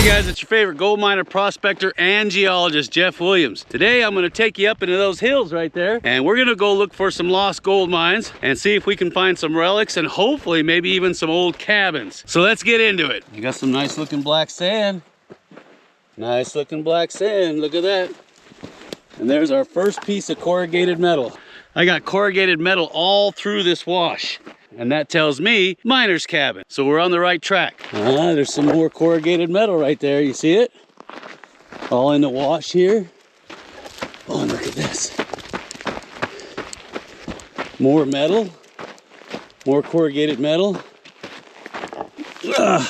Hey guys, it's your favorite gold miner, prospector, and geologist, Jeff Williams. Today I'm gonna take you up into those hills right there, and we're gonna go look for some lost gold mines and see if we can find some relics and hopefully maybe even some old cabins. So let's get into it. You got some nice looking black sand. Nice looking black sand, look at that. And there's our first piece of corrugated metal. I got corrugated metal all through this wash. And that tells me miner's cabin. So we're on the right track. There's some more corrugated metal right there. You see it? All in the wash here. Oh, and look at this. More metal. More corrugated metal. Got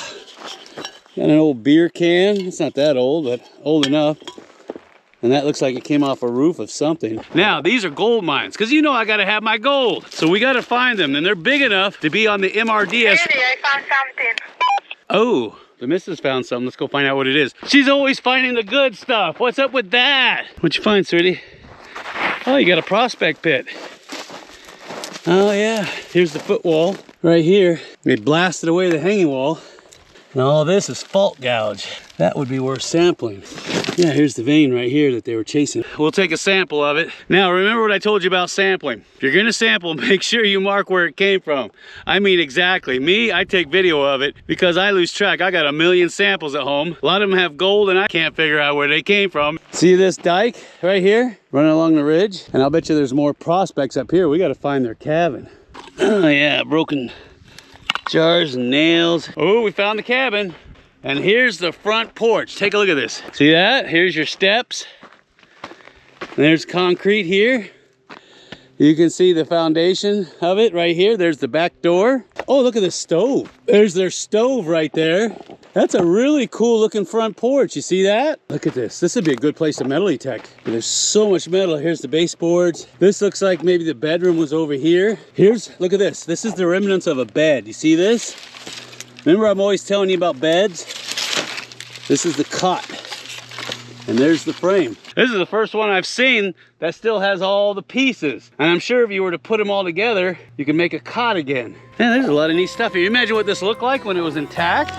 an old beer can. It's not that old, but old enough. And that looks like it came off a roof of something. Now, these are gold mines, because you know I gotta have my gold. So we gotta find them, and they're big enough to be on the MRDS. Hey, I found something. Oh, the missus found something. Let's go find out what it is. She's always finding the good stuff. What's up with that? What'd you find, sweetie? Oh, you got a prospect pit. Oh yeah, here's the footwall right here. They blasted away the hanging wall. And all this is fault gouge. That would be worth sampling. Yeah, here's the vein right here that they were chasing. We'll take a sample of it. Now, remember what I told you about sampling. If you're gonna sample, make sure you mark where it came from. I mean, exactly. Me, I take video of it because I lose track. I got a million samples at home. A lot of them have gold and I can't figure out where they came from. See this dike right here? Running along the ridge? And I'll bet you there's more prospects up here. We gotta find their cabin. Oh yeah, broken jars and nails. Oh, we found the cabin. And here's the front porch. Take a look at this. See that? Here's your steps. And there's concrete here. You can see the foundation of it right here. There's the back door. Oh, look at the stove. There's their stove right there. That's a really cool looking front porch. You see that? Look at this. This would be a good place to metal detect. There's so much metal. Here's the baseboards. This looks like maybe the bedroom was over here. Look at this. This is the remnants of a bed. You see this? Remember I'm always telling you about beds? This is the cot. And there's the frame. This is the first one I've seen that still has all the pieces. And I'm sure if you were to put them all together, you can make a cot again. Man, there's a lot of neat stuff here. You imagine what this looked like when it was intact?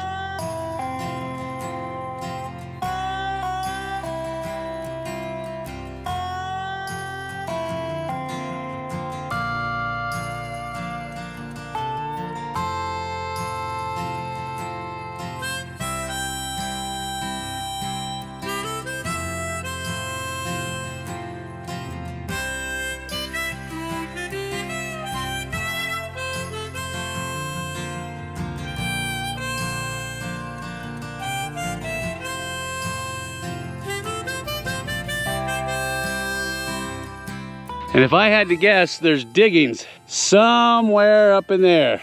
And if I had to guess, there's diggings somewhere up in there.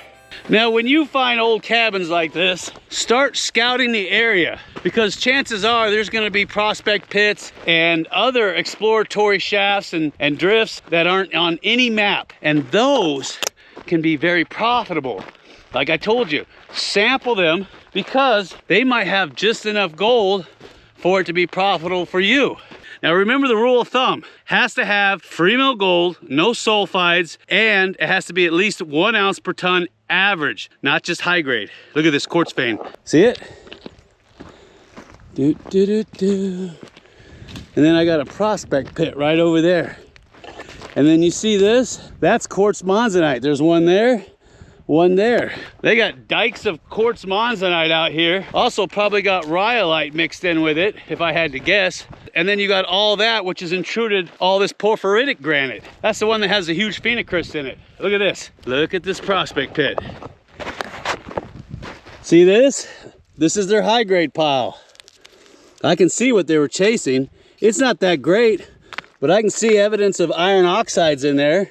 Now, when you find old cabins like this, start scouting the area because chances are there's gonna be prospect pits and other exploratory shafts and drifts that aren't on any map. And those can be very profitable. Like I told you, sample them because they might have just enough gold for it to be profitable for you. Now remember the rule of thumb, has to have free mill gold, no sulfides, and it has to be at least 1 ounce per ton average, not just high grade. Look at this quartz vein. See it? And then I got a prospect pit right over there. And then you see this? That's quartz monzonite. There's one there. One there. They got dikes of quartz monzonite out here. Also probably got rhyolite mixed in with it, if I had to guess. And then you got all that, which has intruded all this porphyritic granite. That's the one that has the huge phenocryst in it. Look at this. Look at this prospect pit. See this? This is their high grade pile. I can see what they were chasing. It's not that great, but I can see evidence of iron oxides in there.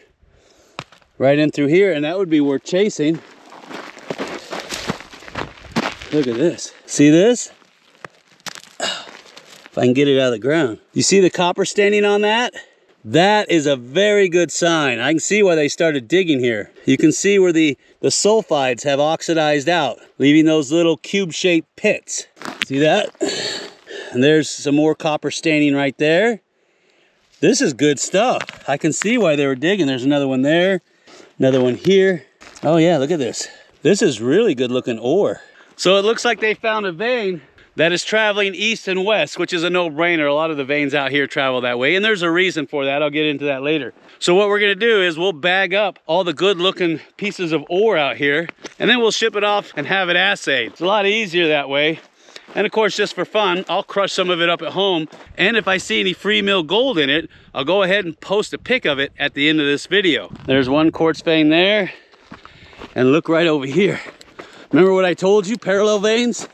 Right in through here, and that would be worth chasing. Look at this. See this? If I can get it out of the ground. You see the copper staining on that? That is a very good sign. I can see why they started digging here. You can see where the sulfides have oxidized out, leaving those little cube-shaped pits. See that? And there's some more copper staining right there. This is good stuff. I can see why they were digging. There's another one there. Another one here. Oh yeah, look at this. This is really good looking ore. So it looks like they found a vein that is traveling east and west, which is a no-brainer. A lot of the veins out here travel that way, and there's a reason for that. I'll get into that later. So what we're gonna do is we'll bag up all the good looking pieces of ore out here, and then we'll ship it off and have it assayed. It's a lot easier that way. And of course, just for fun, I'll crush some of it up at home. And if I see any free mill gold in it, I'll go ahead and post a pic of it at the end of this video. There's one quartz vein there. And look right over here. Remember what I told you, parallel veins?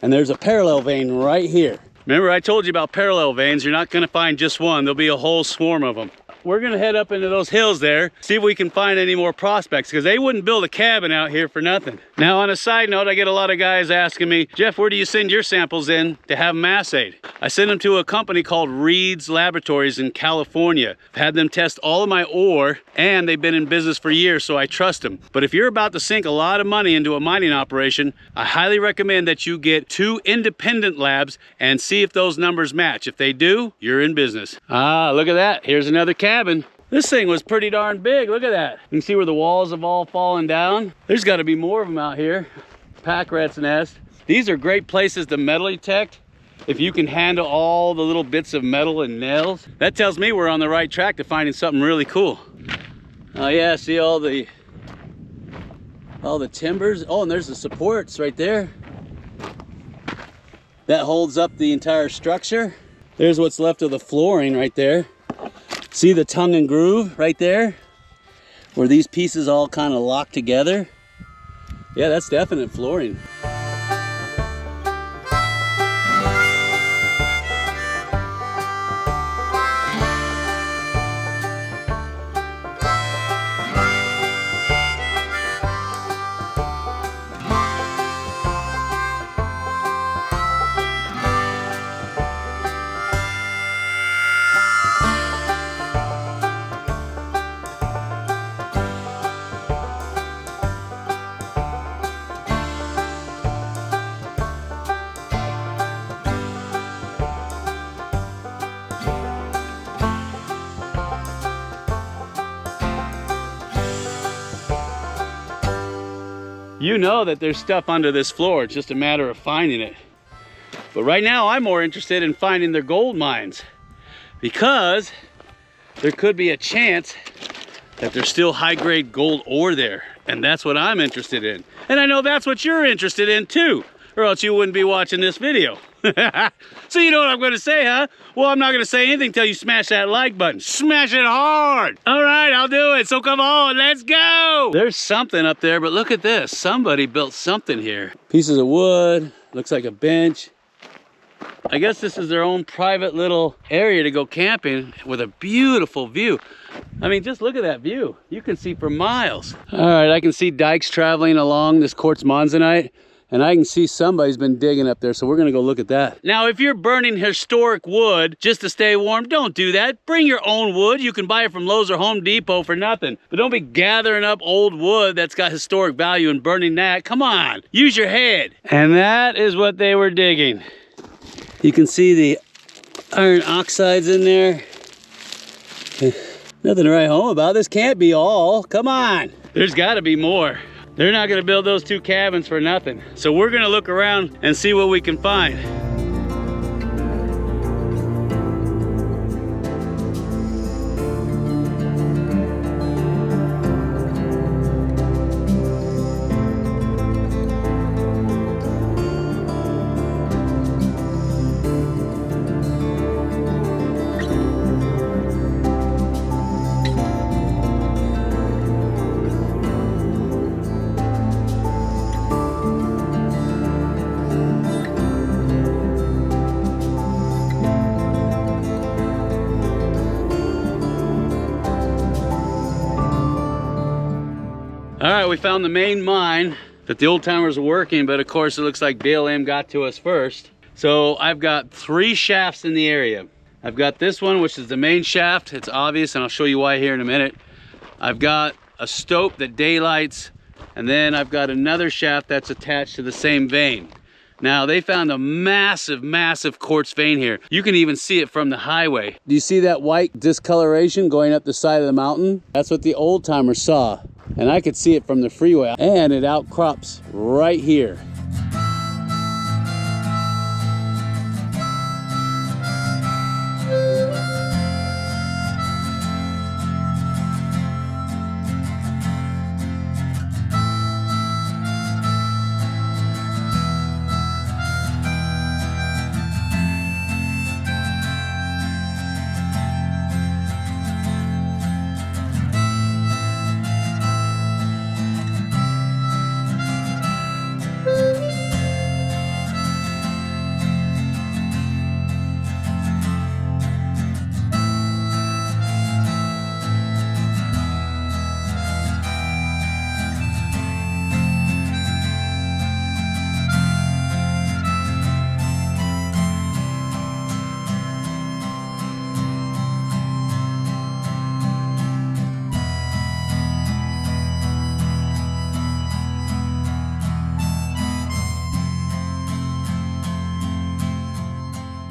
And there's a parallel vein right here. Remember I told you about parallel veins, you're not gonna find just one, there'll be a whole swarm of them. We're gonna head up into those hills there, see if we can find any more prospects, because they wouldn't build a cabin out here for nothing. Now on a side note, I get a lot of guys asking me, Jeff, where do you send your samples in to have them assayed? I send them to a company called Reed's Laboratories in California. I've had them test all of my ore, and they've been in business for years, so I trust them. But if you're about to sink a lot of money into a mining operation, I highly recommend that you get 2 independent labs and see if those numbers match. If they do, you're in business. Ah, look at that. Here's another cabin. This thing was pretty darn big. Look at that. You can see where the walls have all fallen down. There's got to be more of them out here. Pack rat's nest. These are great places to metal detect. If you can handle all the little bits of metal and nails, that tells me we're on the right track to finding something really cool. Oh yeah, see all the timbers. Oh, and there's the supports right there. That holds up the entire structure. There's what's left of the flooring right there. See the tongue and groove right there? Where these pieces all kind of lock together? Yeah, that's definite flooring. You know that there's stuff under this floor, it's just a matter of finding it. But right now I'm more interested in finding their gold mines, because there could be a chance that there's still high-grade gold ore there, and that's what I'm interested in. And I know that's what you're interested in too, or else you wouldn't be watching this video. So you know what I'm gonna say, huh? Well, I'm not gonna say anything till you smash that like button. Smash it hard! All right, I'll do it, so come on, let's go! There's something up there, but look at this. Somebody built something here. Pieces of wood, looks like a bench. I guess this is their own private little area to go camping with a beautiful view. I mean, just look at that view. You can see for miles. All right, I can see dikes traveling along this quartz monzonite. And I can see somebody's been digging up there, so we're gonna go look at that. Now, if you're burning historic wood just to stay warm, don't do that. Bring your own wood. You can buy it from Lowe's or Home Depot for nothing. But don't be gathering up old wood that's got historic value and burning that. Come on, use your head. And that is what they were digging. You can see the iron oxides in there. Nothing to write home about. This can't be all. Come on. There's gotta be more. They're not gonna build those 2 cabins for nothing. So we're gonna look around and see what we can find. All right, we found the main mine that the old timers were working, but of course it looks like BLM got to us first. So I've got 3 shafts in the area. I've got this one, which is the main shaft. It's obvious, and I'll show you why here in a minute. I've got a stope that daylights, and then I've got another shaft that's attached to the same vein. Now, they found a massive, massive quartz vein here. You can even see it from the highway. Do you see that white discoloration going up the side of the mountain? That's what the old timers saw. And I could see it from the freeway, and it outcrops right here.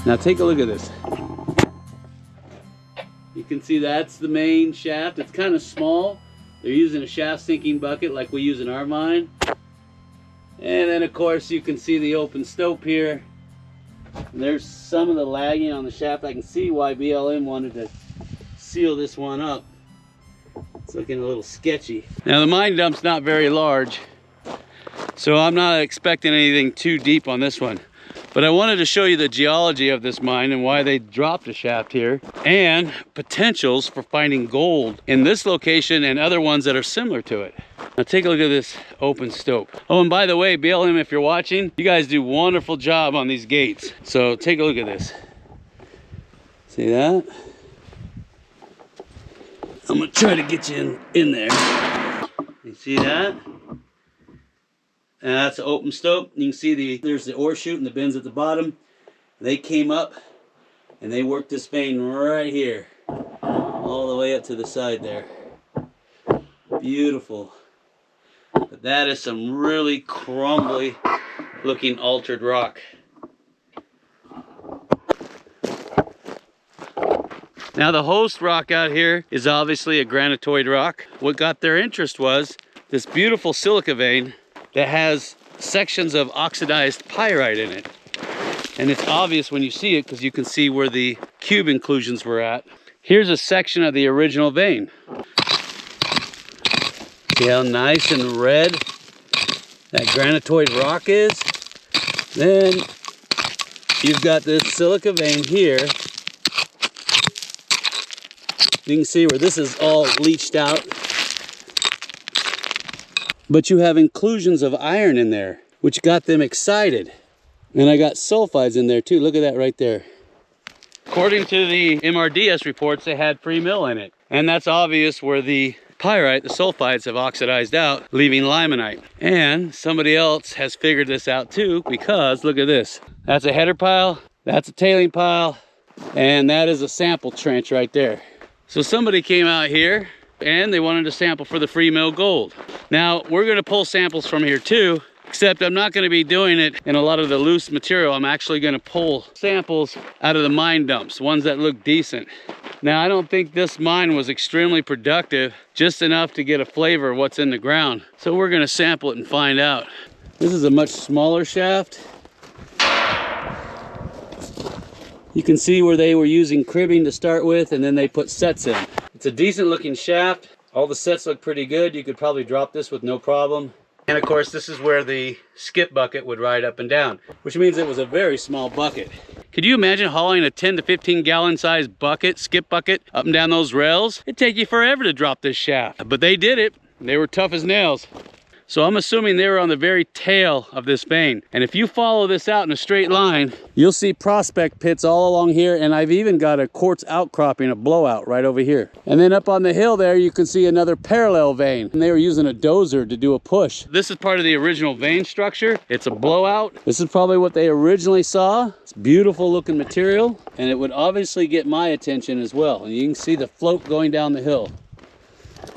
Now take a look at this. You can see that's the main shaft. It's kind of small. They're using a shaft sinking bucket like we use in our mine. And then of course you can see the open stope here. And there's some of the lagging on the shaft. I can see why BLM wanted to seal this one up. It's looking a little sketchy. Now the mine dump's not very large, so I'm not expecting anything too deep on this one. But I wanted to show you the geology of this mine and why they dropped a shaft here, and potentials for finding gold in this location and other ones that are similar to it. Now take a look at this open stope. Oh, and by the way, BLM, if you're watching, you guys do a wonderful job on these gates. So take a look at this. See that? I'm gonna try to get you in there. You see that? And that's an open stope. You can see there's the ore chute and the bins at the bottom. They came up and they worked this vein right here, all the way up to the side there. Beautiful. But that is some really crumbly looking altered rock. Now the host rock out here is obviously a granitoid rock. What got their interest was this beautiful silica vein that has sections of oxidized pyrite in it. And it's obvious when you see it because you can see where the cube inclusions were at. Here's a section of the original vein. See how nice and red that granitoid rock is? Then you've got this silica vein here. You can see where this is all leached out. But you have inclusions of iron in there, which got them excited. And I got sulfides in there too. Look at that right there. According to the MRDS reports, they had free mill in it. And that's obvious where the pyrite, the sulfides, have oxidized out, leaving limonite. And somebody else has figured this out too, because look at this. That's a header pile, that's a tailing pile, and that is a sample trench right there. So somebody came out here and they wanted to sample for the free mill gold. Now we're going to pull samples from here too, except I'm not going to be doing it in a lot of the loose material. I'm actually going to pull samples out of the mine dumps, ones that look decent. Now I don't think this mine was extremely productive, just enough to get a flavor of what's in the ground. So we're going to sample it and find out. This is a much smaller shaft. You can see where they were using cribbing to start with, and then they put sets in. It's a decent looking shaft. All the sets look pretty good. You could probably drop this with no problem. And of course, this is where the skip bucket would ride up and down, which means it was a very small bucket. Could you imagine hauling a 10 to 15 gallon size bucket, skip bucket, up and down those rails? It'd take you forever to drop this shaft, but they did it. They were tough as nails. So I'm assuming they were on the very tail of this vein. And if you follow this out in a straight line, you'll see prospect pits all along here. And I've even got a quartz outcropping, a blowout right over here. And then up on the hill there, you can see another parallel vein. And they were using a dozer to do a push. This is part of the original vein structure. It's a blowout. This is probably what they originally saw. It's beautiful looking material. And it would obviously get my attention as well. And you can see the float going down the hill.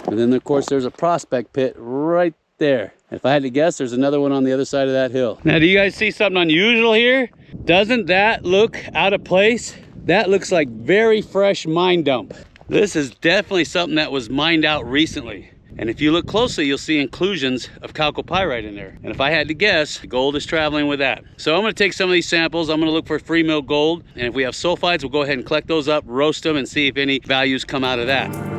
And then of course there's a prospect pit right there. If I had to guess, there's another one on the other side of that hill. Now, do you guys see something unusual here? Doesn't that look out of place? That looks like very fresh mine dump. This is definitely something that was mined out recently. And if you look closely, you'll see inclusions of chalcopyrite in there. And if I had to guess, gold is traveling with that. So I'm gonna take some of these samples. I'm gonna look for free mill gold. And if we have sulfides, we'll go ahead and collect those up, roast them, and see if any values come out of that.